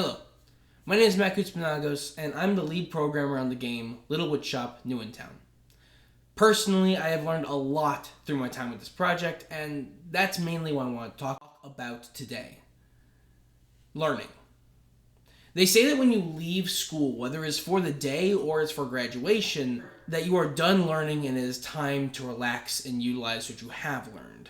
Hello, my name is Koutsopanagos, and I'm the lead programmer on the game Little Woodshop New in Town. Personally, I have learned a lot through my time with this project, and that's mainly what I want to talk about today. Learning. They say that when you leave school, whether it's for the day or it's for graduation, that you are done learning and it is time to relax and utilize what you have learned.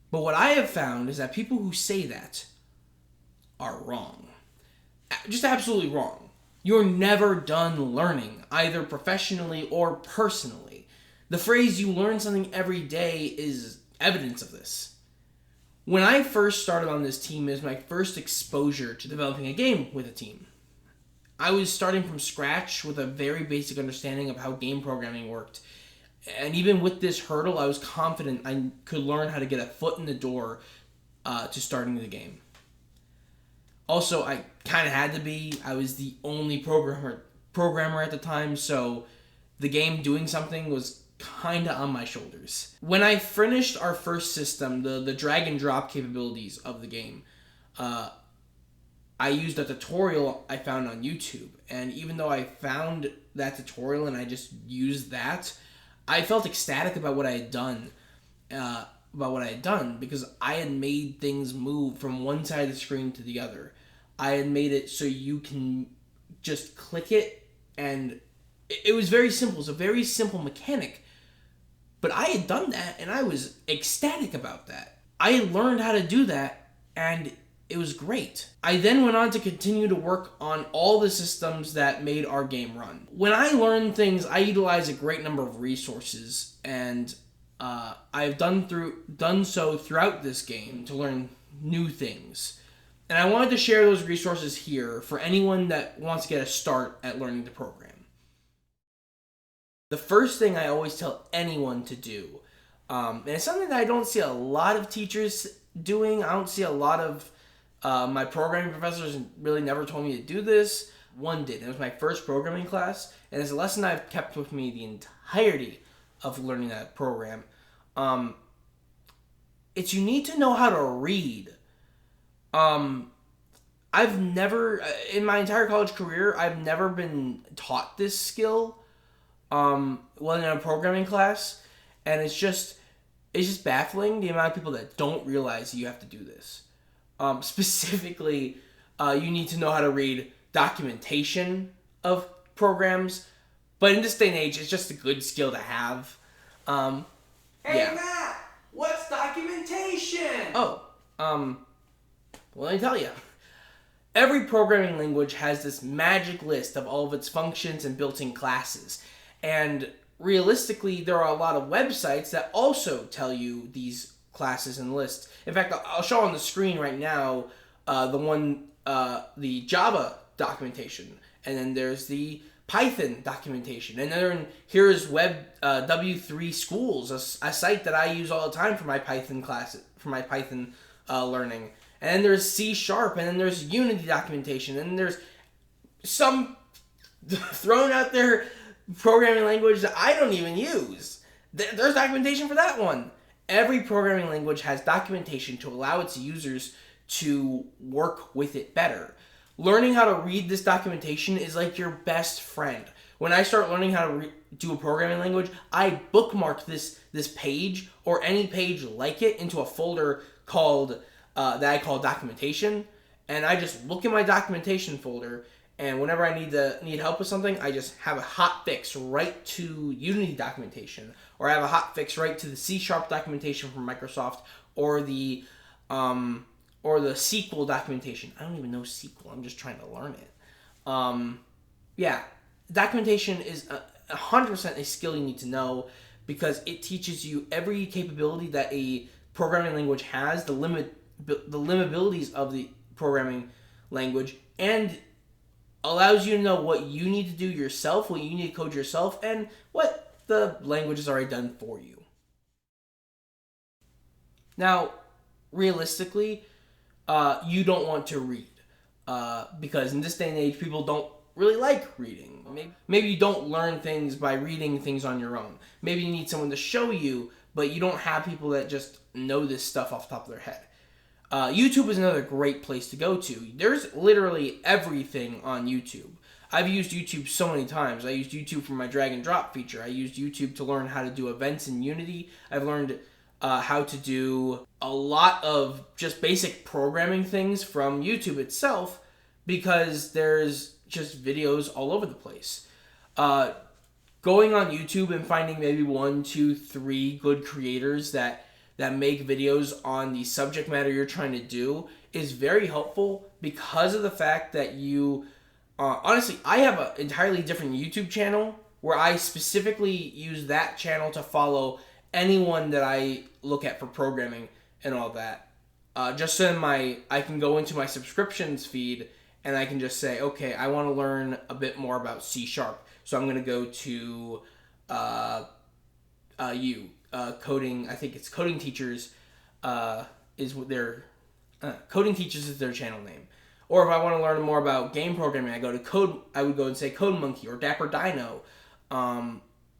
But what I have found is that people who say that are wrong. Just absolutely wrong. You're never done learning, either professionally or personally. The phrase "you learn something every day" is evidence of this. When I first started on this team, it was my first exposure to developing a game with a team. I was starting from scratch with a very basic understanding of how game programming worked. And even with this hurdle, I was confident I could learn how to get a foot in the door to starting the game. Also, I kind of had to be. I was the only programmer at the time, so the game doing something was kind of on my shoulders. When I finished our first system, the drag and drop capabilities of the game, I used a tutorial I found on YouTube. And even though I found that tutorial and I just used that, I felt ecstatic about what I had done. Because I had made things move from one side of the screen to the other. I had made it so you can just click it, and it was very simple. It's a very simple mechanic. But I had done that, and I was ecstatic about that. I had learned how to do that, and it was great. I then went on to continue to work on all the systems that made our game run. When I learn things, I utilize a great number of resources, and I've done so throughout this game to learn new things. And I wanted to share those resources here for anyone that wants to get a start at learning to program. The first thing I always tell anyone to do, and it's something that I don't see a lot of teachers doing. I don't see a lot of my programming professors really never told me to do this. One did. It was my first programming class, and it's a lesson I've kept with me the entirety of learning that program. It's you need to know how to read. I've never, in my entire college career, I've never been taught this skill, in a programming class, and it's just baffling the amount of people that don't realize you have to do this. Specifically, you need to know how to read documentation of programs, but in this day and age, it's just a good skill to have. Hey, Matt, what's documentation? Well, let me tell you. Every programming language has this magic list of all of its functions and built-in classes. And realistically, there are a lot of websites that also tell you these classes and lists. In fact, I'll show on the screen right now the Java documentation. And then there's the Python documentation. And then here's W3 Schools, a site that I use all the time for my Python classes, for my Python learning. And then there's C#, and then there's Unity documentation, and then there's some thrown out there programming language that I don't even use. There's documentation for that one. Every programming language has documentation to allow its users to work with it better. Learning how to read this documentation is like your best friend. When I start learning how to do a programming language, I bookmark this page or any page like it into a folder called that I call documentation, and I just look in my documentation folder, and whenever I need help with something, I just have a hot fix right to Unity documentation, or I have a hot fix right to the C# documentation from Microsoft, or the SQL documentation. I don't even know SQL. I'm just trying to learn it. Documentation is 100% a skill you need to know, because it teaches you every capability that a programming language has, the limitabilities of the programming language, and allows you to know what you need to do yourself, what you need to code yourself, and what the language has already done for you. Now, realistically, you don't want to read, because in this day and age, people don't really like reading. Maybe you don't learn things by reading things on your own. Maybe you need someone to show you, but you don't have people that just know this stuff off the top of their head. YouTube is another great place to go to. There's literally everything on YouTube. I've used YouTube so many times. I used YouTube for my drag and drop feature. I used YouTube to learn how to do events in Unity. I've learned how to do a lot of just basic programming things from YouTube itself because there's just videos all over the place. Going on YouTube and finding maybe 1, 2, 3 good creators that make videos on the subject matter you're trying to do is very helpful because of the fact that you honestly, I have an entirely different YouTube channel where I specifically use that channel to follow anyone that I look at for programming and all that. Just so I can go into my subscriptions feed and I can just say, okay, I want to learn a bit more about C#. So I'm going to go to coding. I think it's Coding Teachers is what their Coding Teachers is their channel name. Or if I want to learn more about game programming, I would go and say Code Monkey or Dapper Dino,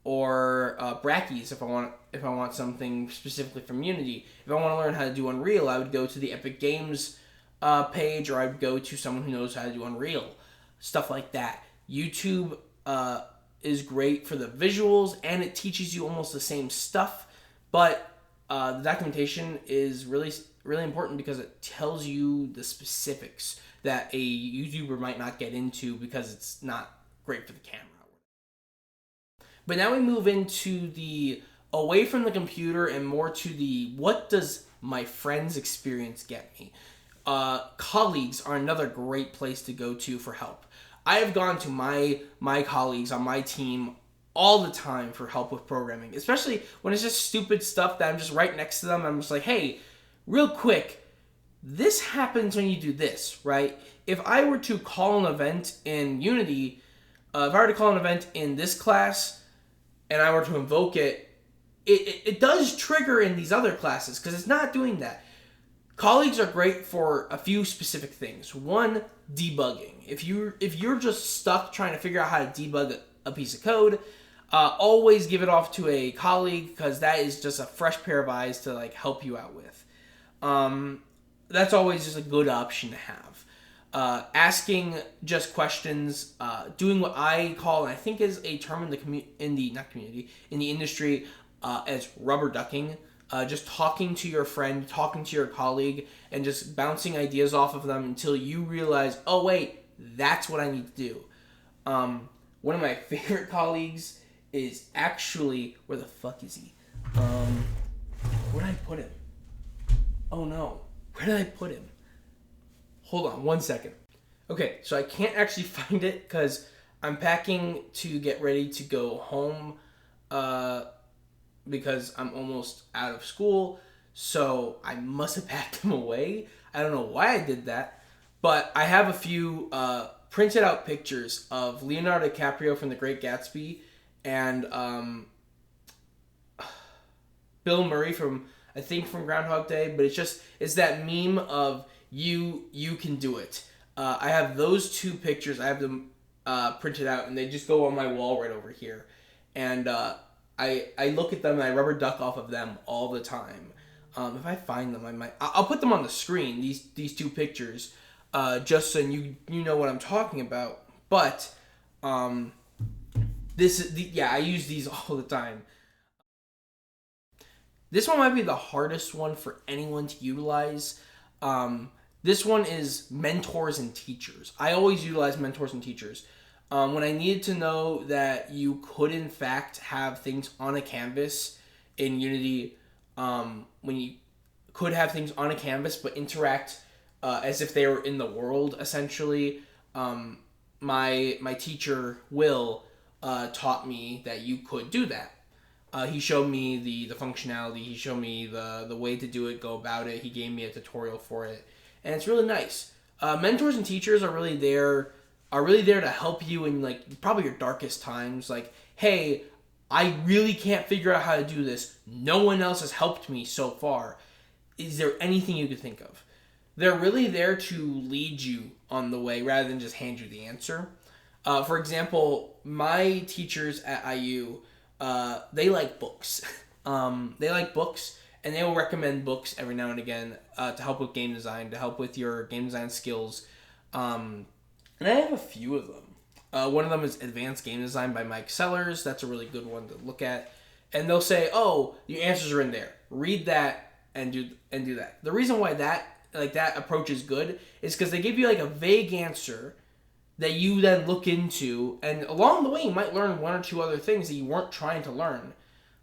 or Brackies if I want something specifically from Unity. If I want to learn how to do Unreal, I would go to the Epic Games page, or I would go to someone who knows how to do Unreal, stuff like that. YouTube is great for the visuals, and it teaches you almost the same stuff, but the documentation is really really important because it tells you the specifics that a YouTuber might not get into because it's not great for the camera. But now we move into the away from the computer and more to the what does my friend's experience get me. Colleagues are another great place to go to for help. I have gone to my colleagues on my team all the time for help with programming, especially when it's just stupid stuff that I'm just right next to them. I'm just like, hey, real quick, this happens when you do this, right? If I were to call an event in Unity, if I were to call an event in this class, and I were to invoke it, it does trigger in these other classes because it's not doing that. Colleagues are great for a few specific things. One, debugging. If you're just stuck trying to figure out how to debug a piece of code, always give it off to a colleague because that is just a fresh pair of eyes to like help you out with. That's always just a good option to have. Asking just questions, doing what I call, and I think is a term in the industry as rubber ducking. Just talking to your friend, talking to your colleague, and just bouncing ideas off of them until you realize, oh wait, that's what I need to do. One of my favorite colleagues is actually, where the fuck is he? Where did I put him? Oh no, where did I put him? Hold on 1 second. Okay, so I can't actually find it because I'm packing to get ready to go home because I'm almost out of school, so I must have packed them away. I don't know why I did that, but I have a few printed out pictures of Leonardo DiCaprio from The Great Gatsby and Bill Murray from Groundhog Day, but it's that meme of you can do it. I have those two pictures. I have them printed out, and they just go on my wall right over here. And I look at them and I rubber duck off of them all the time. If I find them, I'll put them on the screen. These two pictures, just so you know what I'm talking about. But I use these all the time. This one might be the hardest one for anyone to utilize. This one is mentors and teachers. I always utilize mentors and teachers. When I needed to know that you could in fact have things on a canvas in Unity, when you could have things on a canvas but interact as if they were in the world, essentially, my teacher, Will, taught me that you could do that. He showed me the functionality. He showed me the way to do it, go about it. He gave me a tutorial for it, and it's really nice. Mentors and teachers are really there to help you in like probably your darkest times. Like, hey, I really can't figure out how to do this. No one else has helped me so far. Is there anything you could think of? They're really there to lead you on the way rather than just hand you the answer. For example, my teachers at IU, they like books. They like books, and they will recommend books every now and again to help with game design, to help with your game design skills. And I have a few of them. One of them is Advanced Game Design by Mike Sellers. That's a really good one to look at. And they'll say, "Oh, your answers are in there. Read that and do that." The reason why that approach is good is because they give you like a vague answer that you then look into, and along the way you might learn one or two other things that you weren't trying to learn,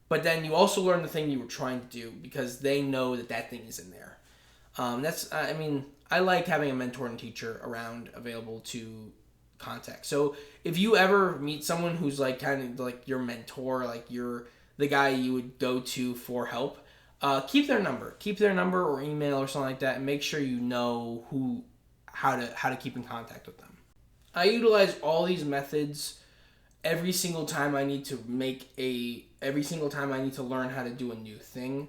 but then you also learn the thing you were trying to do because they know that thing is in there. I like having a mentor and teacher around available to contact. So if you ever meet someone who's like kind of like your mentor, like you're the guy you would go to for help, keep their number or email or something like that, and make sure you know how to keep in contact with them. I utilize all these methods every single time I need to learn how to do a new thing.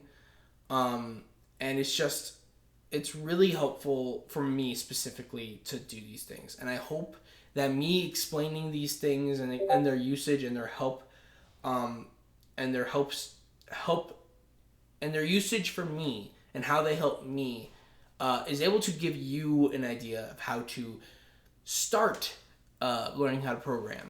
And it's really helpful for me specifically to do these things. And I hope that me explaining these things and their usage and their help, and their usage for me and how they help me, is able to give you an idea of how to start learning how to program.